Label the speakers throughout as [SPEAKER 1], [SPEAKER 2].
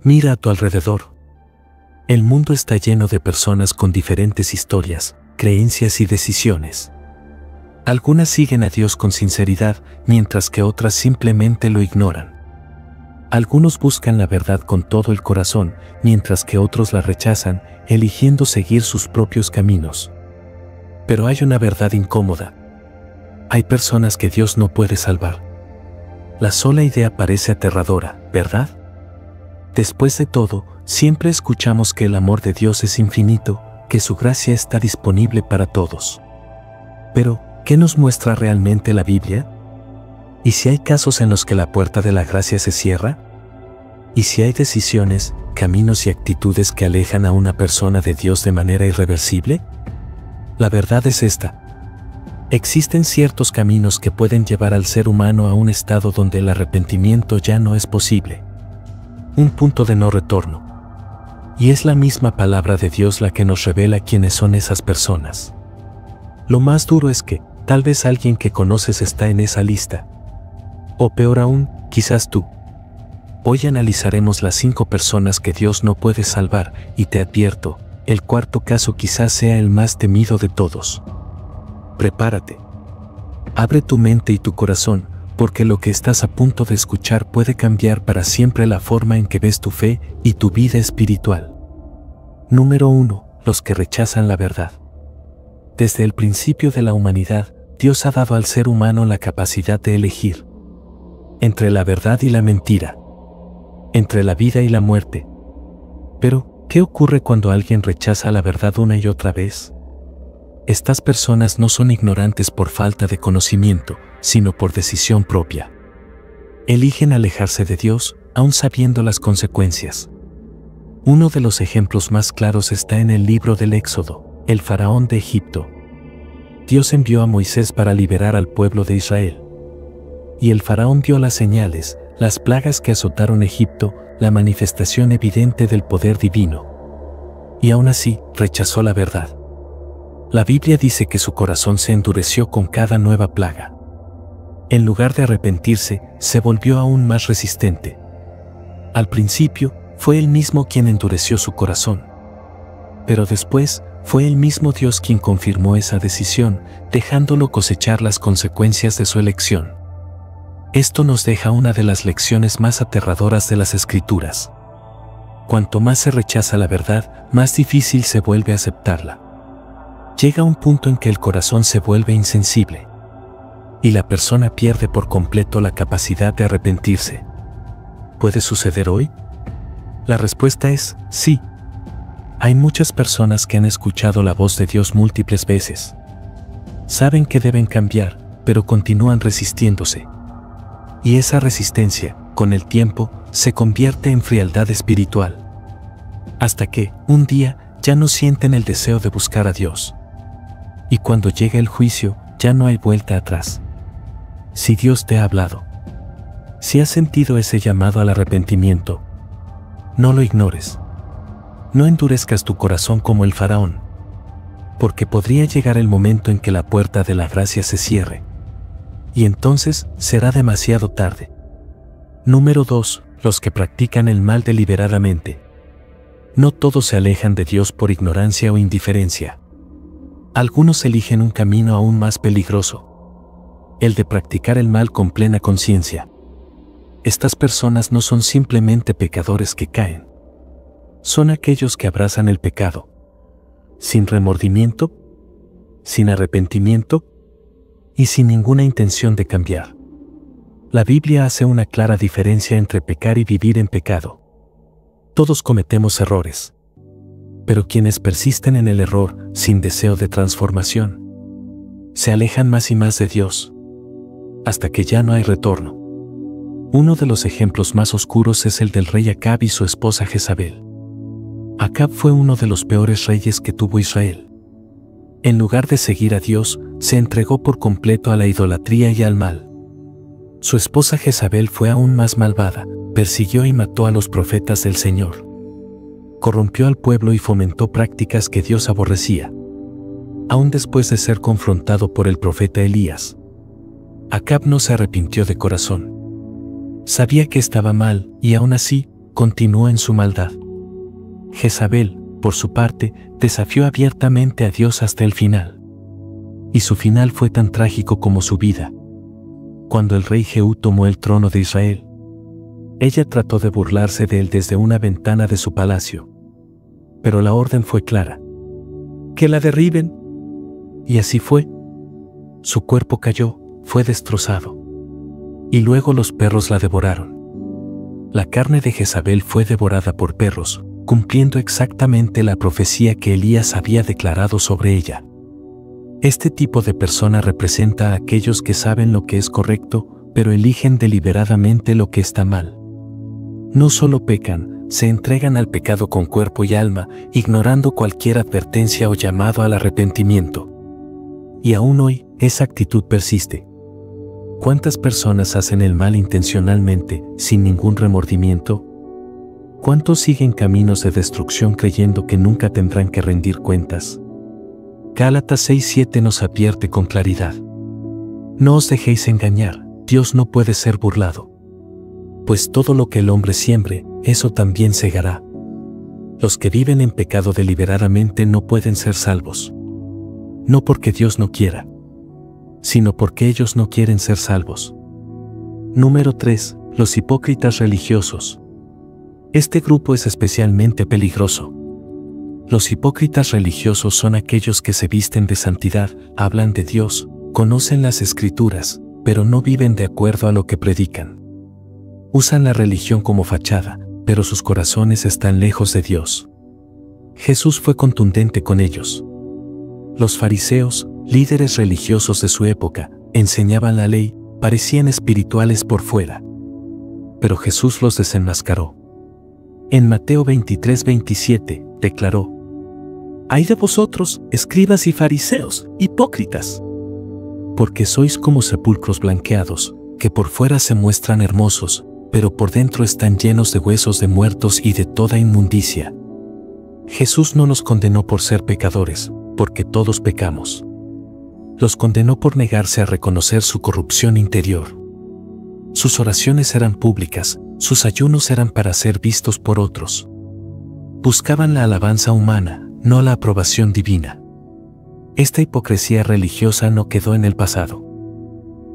[SPEAKER 1] Mira a tu alrededor. El mundo está lleno de personas con diferentes historias, creencias y decisiones. Algunas siguen a Dios con sinceridad, mientras que otras simplemente lo ignoran. Algunos buscan la verdad con todo el corazón, mientras que otros la rechazan, eligiendo seguir sus propios caminos. Pero hay una verdad incómoda. Hay personas que Dios no puede salvar. La sola idea parece aterradora, ¿verdad? Después de todo, siempre escuchamos que el amor de Dios es infinito, que su gracia está disponible para todos. Pero, ¿qué nos muestra realmente la Biblia? ¿Y si hay casos en los que la puerta de la gracia se cierra? ¿Y si hay decisiones, caminos y actitudes que alejan a una persona de Dios de manera irreversible? La verdad es esta. Existen ciertos caminos que pueden llevar al ser humano a un estado donde el arrepentimiento ya no es posible. Un punto de no retorno. Y es la misma palabra de Dios la que nos revela quiénes son esas personas. Lo más duro es que, tal vez alguien que conoces está en esa lista. O peor aún, quizás tú. Hoy analizaremos las 5 personas que Dios no puede salvar, y te advierto, el cuarto caso quizás sea el más temido de todos. Prepárate. Abre tu mente y tu corazón, porque lo que estás a punto de escuchar puede cambiar para siempre la forma en que ves tu fe y tu vida espiritual. Número 1. Los que rechazan la verdad. Desde el principio de la humanidad, Dios ha dado al ser humano la capacidad de elegir entre la verdad y la mentira, entre la vida y la muerte. Pero, ¿qué ocurre cuando alguien rechaza la verdad una y otra vez? Estas personas no son ignorantes por falta de conocimiento, sino por decisión propia. Eligen alejarse de Dios, aun sabiendo las consecuencias. Uno de los ejemplos más claros está en el libro del Éxodo, el faraón de Egipto. Dios envió a Moisés para liberar al pueblo de Israel. Y el faraón dio las señales, las plagas que azotaron Egipto, la manifestación evidente del poder divino. Y aún así, rechazó la verdad. La Biblia dice que su corazón se endureció con cada nueva plaga. En lugar de arrepentirse, se volvió aún más resistente. Al principio, fue él mismo quien endureció su corazón. Pero después, fue el mismo Dios quien confirmó esa decisión, dejándolo cosechar las consecuencias de su elección. Esto nos deja una de las lecciones más aterradoras de las Escrituras. Cuanto más se rechaza la verdad, más difícil se vuelve aceptarla. Llega un punto en que el corazón se vuelve insensible y la persona pierde por completo la capacidad de arrepentirse. ¿Puede suceder hoy? La respuesta es sí. Hay muchas personas que han escuchado la voz de Dios múltiples veces. Saben que deben cambiar, pero continúan resistiéndose. Y esa resistencia, con el tiempo, se convierte en frialdad espiritual. Hasta que, un día, ya no sienten el deseo de buscar a Dios. Y cuando llega el juicio, ya no hay vuelta atrás. Si Dios te ha hablado, si has sentido ese llamado al arrepentimiento, no lo ignores. No endurezcas tu corazón como el faraón, porque podría llegar el momento en que la puerta de la gracia se cierre. Y entonces será demasiado tarde. Número 2. Los que practican el mal deliberadamente. No todos se alejan de Dios por ignorancia o indiferencia. Algunos eligen un camino aún más peligroso: el de practicar el mal con plena conciencia. Estas personas no son simplemente pecadores que caen. Son aquellos que abrazan el pecado, sin remordimiento, sin arrepentimiento y sin ninguna intención de cambiar. La Biblia hace una clara diferencia entre pecar y vivir en pecado. Todos cometemos errores, pero quienes persisten en el error sin deseo de transformación, se alejan más y más de Dios, hasta que ya no hay retorno. Uno de los ejemplos más oscuros es el del rey Acab y su esposa Jezabel. Acab fue uno de los peores reyes que tuvo Israel. En lugar de seguir a Dios, se entregó por completo a la idolatría y al mal. Su esposa Jezabel fue aún más malvada, persiguió y mató a los profetas del Señor. Corrompió al pueblo y fomentó prácticas que Dios aborrecía. Aún después de ser confrontado por el profeta Elías, Acab no se arrepintió de corazón. Sabía que estaba mal y aún así continuó en su maldad. Jezabel, por su parte, desafió abiertamente a Dios hasta el final. Y su final fue tan trágico como su vida. Cuando el rey Jehú tomó el trono de Israel, ella trató de burlarse de él desde una ventana de su palacio. Pero la orden fue clara: ¡que la derriben! Y así fue. Su cuerpo cayó, fue destrozado. Y luego los perros la devoraron. La carne de Jezabel fue devorada por perros, cumpliendo exactamente la profecía que Elías había declarado sobre ella. Este tipo de persona representa a aquellos que saben lo que es correcto, pero eligen deliberadamente lo que está mal. No solo pecan, se entregan al pecado con cuerpo y alma, ignorando cualquier advertencia o llamado al arrepentimiento. Y aún hoy, esa actitud persiste. ¿Cuántas personas hacen el mal intencionalmente, sin ningún remordimiento? ¿Cuántos siguen caminos de destrucción creyendo que nunca tendrán que rendir cuentas? Gálatas 6:7 nos advierte con claridad: no os dejéis engañar, Dios no puede ser burlado. Pues todo lo que el hombre siembre, eso también segará. Los que viven en pecado deliberadamente no pueden ser salvos. No porque Dios no quiera, sino porque ellos no quieren ser salvos. Número 3. Los hipócritas religiosos. Este grupo es especialmente peligroso. Los hipócritas religiosos son aquellos que se visten de santidad, hablan de Dios, conocen las Escrituras, pero no viven de acuerdo a lo que predican. Usan la religión como fachada, pero sus corazones están lejos de Dios. Jesús fue contundente con ellos. Los fariseos, líderes religiosos de su época, enseñaban la ley, parecían espirituales por fuera. Pero Jesús los desenmascaró. En Mateo 23:27, declaró: «Ay de vosotros, escribas y fariseos, hipócritas, porque sois como sepulcros blanqueados, que por fuera se muestran hermosos, pero por dentro están llenos de huesos de muertos y de toda inmundicia». Jesús no nos condenó por ser pecadores, porque todos pecamos. Los condenó por negarse a reconocer su corrupción interior. Sus oraciones eran públicas, sus ayunos eran para ser vistos por otros. Buscaban la alabanza humana, no la aprobación divina. Esta hipocresía religiosa no quedó en el pasado.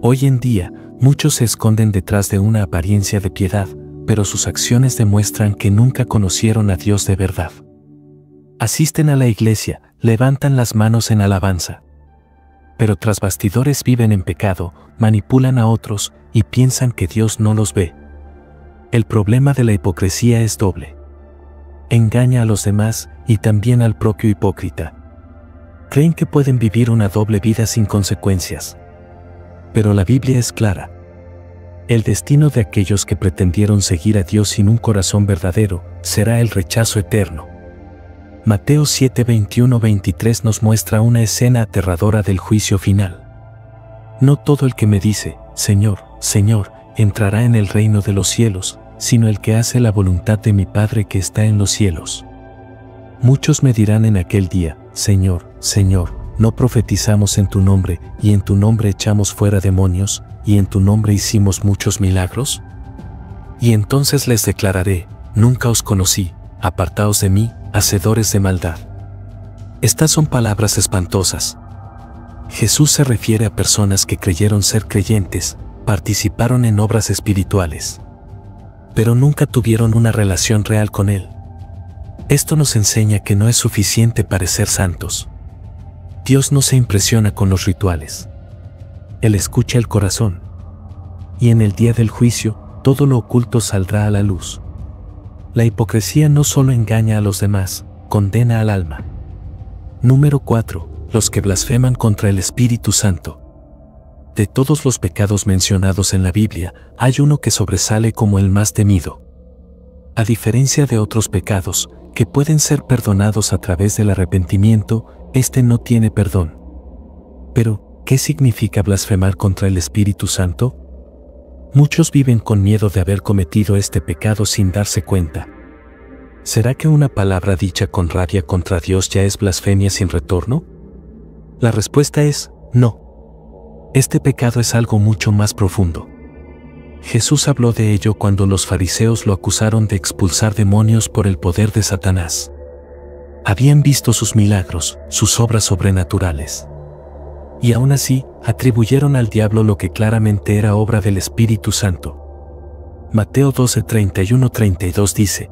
[SPEAKER 1] Hoy en día, muchos se esconden detrás de una apariencia de piedad, pero sus acciones demuestran que nunca conocieron a Dios de verdad. Asisten a la iglesia, levantan las manos en alabanza, pero tras bastidores viven en pecado, manipulan a otros y piensan que Dios no los ve. El problema de la hipocresía es doble. Engaña a los demás y también al propio hipócrita. Creen que pueden vivir una doble vida sin consecuencias. Pero la Biblia es clara. El destino de aquellos que pretendieron seguir a Dios sin un corazón verdadero será el rechazo eterno. Mateo 7:21-23 nos muestra una escena aterradora del juicio final. No todo el que me dice, Señor, Señor, entrará en el reino de los cielos, sino el que hace la voluntad de mi Padre que está en los cielos. Muchos me dirán en aquel día, Señor, Señor, ¿no profetizamos en tu nombre, y en tu nombre echamos fuera demonios, y en tu nombre hicimos muchos milagros? Y entonces les declararé, nunca os conocí, apartaos de mí, hacedores de maldad. Estas son palabras espantosas. Jesús se refiere a personas que creyeron ser creyentes, participaron en obras espirituales, pero nunca tuvieron una relación real con Él. Esto nos enseña que no es suficiente parecer santos. Dios no se impresiona con los rituales. Él escucha el corazón. Y en el día del juicio, todo lo oculto saldrá a la luz. La hipocresía no solo engaña a los demás, condena al alma. Número 4. Los que blasfeman contra el Espíritu Santo. De todos los pecados mencionados en la Biblia, hay uno que sobresale como el más temido. A diferencia de otros pecados, que pueden ser perdonados a través del arrepentimiento, este no tiene perdón. Pero, ¿qué significa blasfemar contra el Espíritu Santo? Muchos viven con miedo de haber cometido este pecado sin darse cuenta. ¿Será que una palabra dicha con rabia contra Dios ya es blasfemia sin retorno? La respuesta es no. Este pecado es algo mucho más profundo. Jesús habló de ello cuando los fariseos lo acusaron de expulsar demonios por el poder de Satanás. Habían visto sus milagros, sus obras sobrenaturales. Y aún así, atribuyeron al diablo lo que claramente era obra del Espíritu Santo. Mateo 12, 31-32 dice: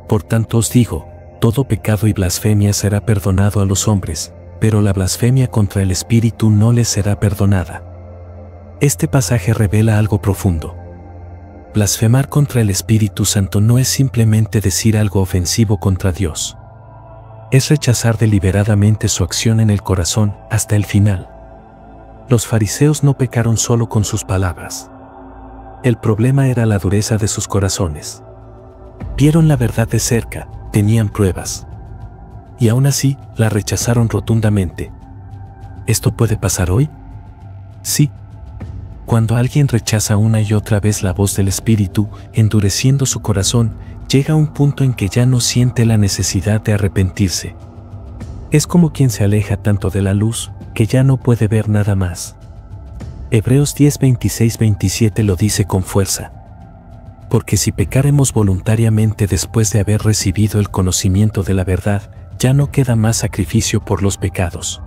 [SPEAKER 1] Por tanto os digo, todo pecado y blasfemia será perdonado a los hombres, pero la blasfemia contra el Espíritu no les será perdonada. Este pasaje revela algo profundo. Blasfemar contra el Espíritu Santo no es simplemente decir algo ofensivo contra Dios. Es rechazar deliberadamente su acción en el corazón hasta el final. Los fariseos no pecaron solo con sus palabras. El problema era la dureza de sus corazones. Vieron la verdad de cerca, tenían pruebas. Y aún así, la rechazaron rotundamente. ¿Esto puede pasar hoy? Sí. Cuando alguien rechaza una y otra vez la voz del Espíritu, endureciendo su corazón, llega a un punto en que ya no siente la necesidad de arrepentirse. Es como quien se aleja tanto de la luz, que ya no puede ver nada más. Hebreos 10, 26-27 lo dice con fuerza. Porque si pecaremos voluntariamente después de haber recibido el conocimiento de la verdad, ya no queda más sacrificio por los pecados,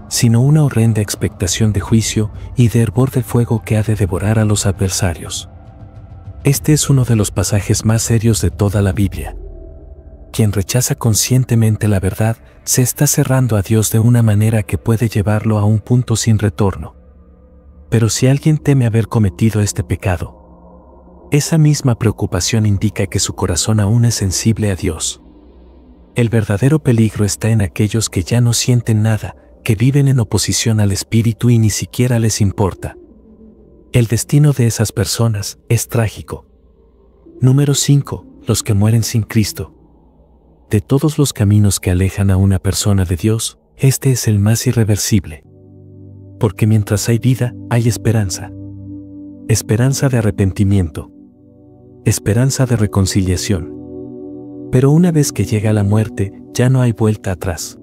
[SPEAKER 1] sino una horrenda expectación de juicio y de hervor de fuego que ha de devorar a los adversarios. Este es uno de los pasajes más serios de toda la Biblia. Quien rechaza conscientemente la verdad, se está cerrando a Dios de una manera que puede llevarlo a un punto sin retorno. Pero si alguien teme haber cometido este pecado, esa misma preocupación indica que su corazón aún es sensible a Dios. El verdadero peligro está en aquellos que ya no sienten nada, que viven en oposición al Espíritu y ni siquiera les importa. El destino de esas personas es trágico. Número 5. Los que mueren sin Cristo. De todos los caminos que alejan a una persona de Dios, este es el más irreversible. Porque mientras hay vida, hay esperanza. Esperanza de arrepentimiento. Esperanza de reconciliación. Pero una vez que llega la muerte, ya no hay vuelta atrás.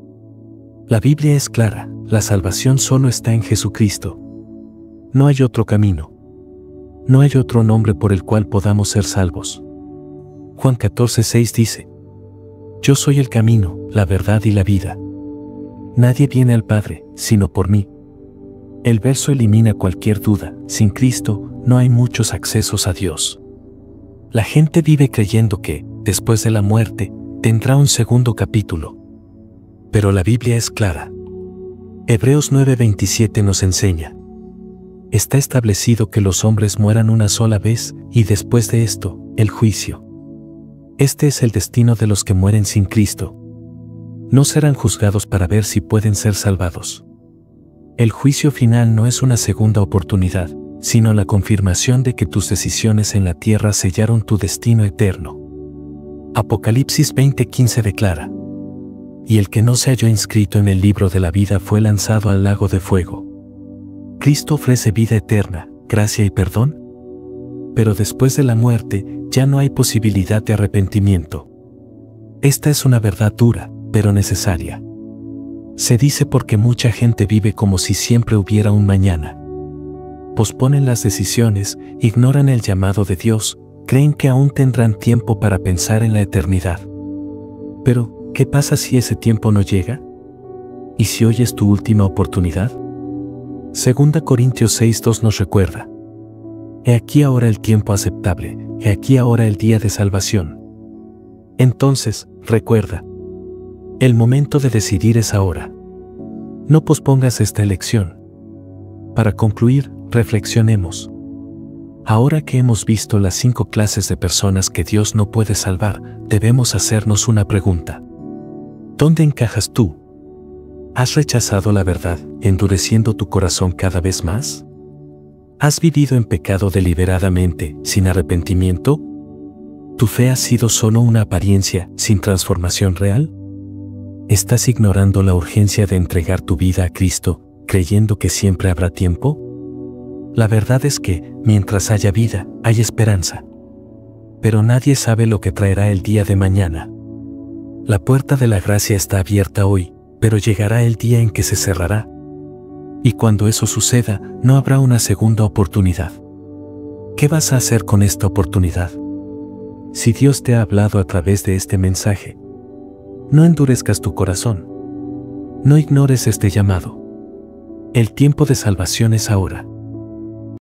[SPEAKER 1] La Biblia es clara, la salvación solo está en Jesucristo. No hay otro camino. No hay otro nombre por el cual podamos ser salvos. Juan 14:6 dice: Yo soy el camino, la verdad y la vida. Nadie viene al Padre, sino por mí. El verso elimina cualquier duda. Sin Cristo, no hay muchos accesos a Dios. La gente vive creyendo que, después de la muerte, tendrá un segundo capítulo. Pero la Biblia es clara. Hebreos 9:27 nos enseña: Está establecido que los hombres mueran una sola vez, y después de esto, el juicio. Este es el destino de los que mueren sin Cristo. No serán juzgados para ver si pueden ser salvados. El juicio final no es una segunda oportunidad, sino la confirmación de que tus decisiones en la tierra sellaron tu destino eterno. Apocalipsis 20:15 declara: Y el que no se halló inscrito en el libro de la vida fue lanzado al lago de fuego. Cristo ofrece vida eterna, gracia y perdón. Pero después de la muerte, ya no hay posibilidad de arrepentimiento. Esta es una verdad dura, pero necesaria. Se dice porque mucha gente vive como si siempre hubiera un mañana. Posponen las decisiones, ignoran el llamado de Dios, creen que aún tendrán tiempo para pensar en la eternidad. Pero, ¿qué pasa si ese tiempo no llega? ¿Y si hoy es tu última oportunidad? 2 Corintios 6:2 nos recuerda: He aquí ahora el tiempo aceptable, he aquí ahora el día de salvación. Entonces, recuerda, el momento de decidir es ahora. No pospongas esta elección. Para concluir, reflexionemos. Ahora que hemos visto las 5 clases de personas que Dios no puede salvar, debemos hacernos una pregunta. ¿Dónde encajas tú? ¿Has rechazado la verdad, endureciendo tu corazón cada vez más? ¿Has vivido en pecado deliberadamente, sin arrepentimiento? ¿Tu fe ha sido solo una apariencia, sin transformación real? ¿Estás ignorando la urgencia de entregar tu vida a Cristo, creyendo que siempre habrá tiempo? La verdad es que, mientras haya vida, hay esperanza. Pero nadie sabe lo que traerá el día de mañana. La puerta de la gracia está abierta hoy, pero llegará el día en que se cerrará. Y cuando eso suceda, no habrá una segunda oportunidad. ¿Qué vas a hacer con esta oportunidad? Si Dios te ha hablado a través de este mensaje, no endurezcas tu corazón. No ignores este llamado. El tiempo de salvación es ahora.